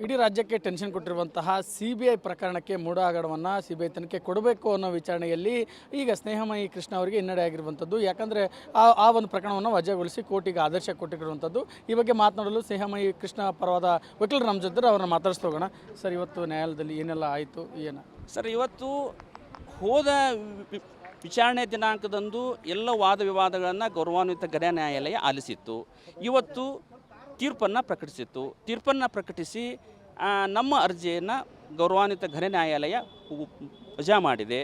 ಇಡೀ ರಾಜ್ಯಕ್ಕೆ ಟೆನ್ಷನ್ ಕೊಟ್ಟಿರುವಂತಹ CBI ಪ್ರಕರಣಕ್ಕೆ ಮೂಡ ಹಗರಣವನ್ನು CBI ತನಿಖೆ ಕೊಡಬೇಕು ಅನ್ನೋ ವಿಚಾರಣೆಯಲ್ಲಿ ಈಗ ಸ್ನೇಹಮಯಿ ಕೃಷ್ಣ ಅವರಿಗೆ ಹಿನ್ನಡೆ ಆಗಿರುವಂಥದ್ದು. ಯಾಕಂದರೆ ಆ ಒಂದು ಪ್ರಕರಣವನ್ನು ವಜಾಗೊಳಿಸಿ ಕೋರ್ಟಿಗೆ ಆದೇಶ ಕೊಟ್ಟಿರುವಂಥದ್ದು. ಈ ಬಗ್ಗೆ ಮಾತನಾಡಲು ಸ್ನೇಹಮಯಿ ಕೃಷ್ಣ ಪರವಾದ ವಕೀಲರು ನಮ್ಮ ಜೊತೆ ಅವ್ರನ್ನ ಮಾತಾಡಿಸ್ತಾ ಹೋಗೋಣ. ಸರ್, ಇವತ್ತು ನ್ಯಾಯಾಲಯದಲ್ಲಿ ಏನೆಲ್ಲ ಆಯಿತು ಏನು? ಸರ್, ಇವತ್ತು ಹೋದ ವಿಚಾರಣೆ ದಿನಾಂಕದಂದು ಎಲ್ಲ ವಾದ ವಿವಾದಗಳನ್ನು ಗೌರವಾನ್ವಿತ ಗಣ ನ್ಯಾಯಾಲಯ ಆಲಿಸಿತ್ತು. ಇವತ್ತು ತೀರ್ಪನ್ನು ಪ್ರಕಟಿಸಿ ನಮ್ಮ ಅರ್ಜಿಯನ್ನು ಗೌರವಾನ್ವಿತ ಘನ ನ್ಯಾಯಾಲಯ ವಜಾ ಮಾಡಿದೆ.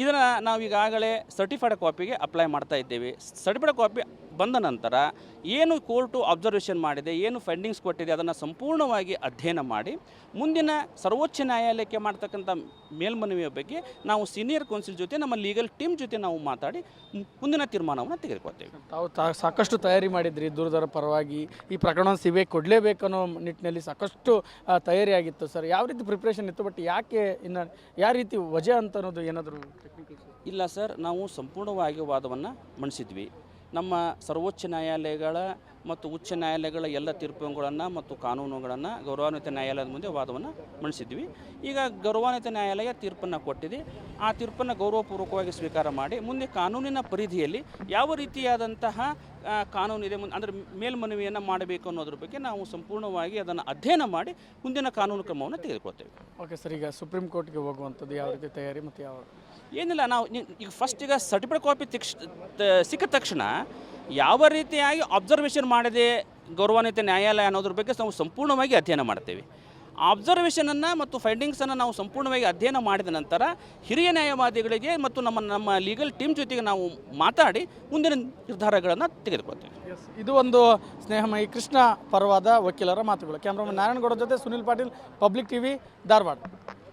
ಇದನ್ನು ನಾವು ಈಗಾಗಲೇ ಸರ್ಟಿಫೈಡ್ ಕಾಪಿಗೆ ಅಪ್ಲೈ ಮಾಡ್ತಾ ಇದ್ದೇವೆ. ಸರ್ಟಿಫೈಡ್ ಕಾಪಿ ಬಂದ ನಂತರ ಏನು ಕೋರ್ಟು ಅಬ್ಸರ್ವೇಷನ್ ಮಾಡಿದೆ, ಏನು ಫೈಂಡಿಂಗ್ಸ್ ಕೊಟ್ಟಿದೆ, ಅದನ್ನು ಸಂಪೂರ್ಣವಾಗಿ ಅಧ್ಯಯನ ಮಾಡಿ ಮುಂದಿನ ಸರ್ವೋಚ್ಚ ನ್ಯಾಯಾಲಯಕ್ಕೆ ಮಾಡ್ತಕ್ಕಂಥ ಮೇಲ್ಮನವಿಯ ಬಗ್ಗೆ ನಾವು ಸೀನಿಯರ್ ಕೌನ್ಸಿಲ್ ಜೊತೆ ನಮ್ಮ ಲೀಗಲ್ ಟೀಮ್ ಜೊತೆ ನಾವು ಮಾತಾಡಿ ಮುಂದಿನ ತೀರ್ಮಾನವನ್ನು ತೆಗೆದುಕೊಳ್ತೇವೆ. ತಾವು ಸಾಕಷ್ಟು ತಯಾರಿ ಮಾಡಿದ್ರಿ ದೂರದರ ಪರವಾಗಿ. ಈ ಪ್ರಕರಣ CBI ಕೊಡಲೇಬೇಕು ಅನ್ನೋ ನಿಟ್ಟಿನಲ್ಲಿ ಸಾಕಷ್ಟು ತಯಾರಿ ಆಗಿತ್ತು. ಸರ್, ಯಾವ ರೀತಿ ಪ್ರಿಪ್ರೇಷನ್ ಇತ್ತು? ಬಟ್ ಯಾಕೆ ಇನ್ನು ಯಾವ ರೀತಿ ವಜಾ ಅಂತ ಅನ್ನೋದು ಏನಾದರೂ ಟೆಕ್ನಿಕಲ್? ಇಲ್ಲ ಸರ್, ನಾವು ಸಂಪೂರ್ಣವಾಗಿ ವಾದವನ್ನು ಮಂಡಿಸಿದ್ವಿ. ನಮ್ಮ ಸರ್ವೋಚ್ಚ ನ್ಯಾಯಾಲಯಗಳ ಮತ್ತು ಉಚ್ಚ ನ್ಯಾಯಾಲಯಗಳ ಎಲ್ಲ ತೀರ್ಪುಗಳನ್ನು ಮತ್ತು ಕಾನೂನುಗಳನ್ನು ಗೌರವಾನ್ವಿತ ನ್ಯಾಯಾಲಯದ ಮುಂದೆ ವಾದವನ್ನು ಮಂಡಿಸಿದ್ವಿ. ಈಗ ಗೌರವಾನ್ವಿತ ನ್ಯಾಯಾಲಯ ತೀರ್ಪನ್ನು ಕೊಟ್ಟಿದೆ. ಆ ತೀರ್ಪನ್ನು ಗೌರವಪೂರ್ವಕವಾಗಿ ಸ್ವೀಕಾರ ಮಾಡಿ ಮುಂದೆ ಕಾನೂನಿನ ಪರಿಧಿಯಲ್ಲಿ ಯಾವ ರೀತಿಯಾದಂತಹ ಕಾನೂನಿದೆ, ಅಂದರೆ ಮೇಲ್ಮನವಿಯನ್ನು ಮಾಡಬೇಕು ಅನ್ನೋದ್ರ ಬಗ್ಗೆ ನಾವು ಸಂಪೂರ್ಣವಾಗಿ ಅದನ್ನು ಅಧ್ಯಯನ ಮಾಡಿ ಮುಂದಿನ ಕಾನೂನು ಕ್ರಮವನ್ನು ತೆಗೆದುಕೊಳ್ತೇವೆ. ಓಕೆ ಸರ್, ಈಗ ಸುಪ್ರೀಂ ಕೋರ್ಟ್ಗೆ ಹೋಗುವಂಥದ್ದು ಯಾವ ರೀತಿ ತಯಾರಿ ಮತ್ತು ಯಾವ? ಏನಿಲ್ಲ, ನಾವು ಈಗ ಸರ್ಟಿಫೈಡ್ ಕಾಪಿ ಸಿಕ್ಕ ತಕ್ಷಣ ಯಾವ ರೀತಿಯಾಗಿ ಅಬ್ಸರ್ವೇಷನ್ ಮಾಡಿದೆ ಗೌರವಾನ್ವಿತ ನ್ಯಾಯಾಲಯ ಅನ್ನೋದ್ರ ಬಗ್ಗೆ ನಾವು ಸಂಪೂರ್ಣವಾಗಿ ಅಧ್ಯಯನ ಮಾಡ್ತೇವೆ. ಅಬ್ಸರ್ವೇಷನನ್ನು ಮತ್ತು ಫೈಂಡಿಂಗ್ಸನ್ನು ನಾವು ಸಂಪೂರ್ಣವಾಗಿ ಅಧ್ಯಯನ ಮಾಡಿದ ನಂತರ ಹಿರಿಯ ನ್ಯಾಯವಾದಿಗಳಿಗೆ ಮತ್ತು ನಮ್ಮ ಲೀಗಲ್ ಟೀಮ್ ಜೊತೆಗೆ ನಾವು ಮಾತಾಡಿ ಮುಂದಿನ ನಿರ್ಧಾರಗಳನ್ನು ತೆಗೆದುಕೊಳ್ತೇವೆ. ಇದು ಒಂದು ಸ್ನೇಹಮಯಿ ಕೃಷ್ಣ ಪರವಾದ ವಕೀಲರ ಮಾತುಗಳು. ಕ್ಯಾಮ್ರಾಮನ್ ನಾರಾಯಣಗೌಡ ಜೊತೆ ಸುನಿಲ್ ಪಾಟೀಲ್, ಪಬ್ಲಿಕ್ TV, ಧಾರವಾಡ.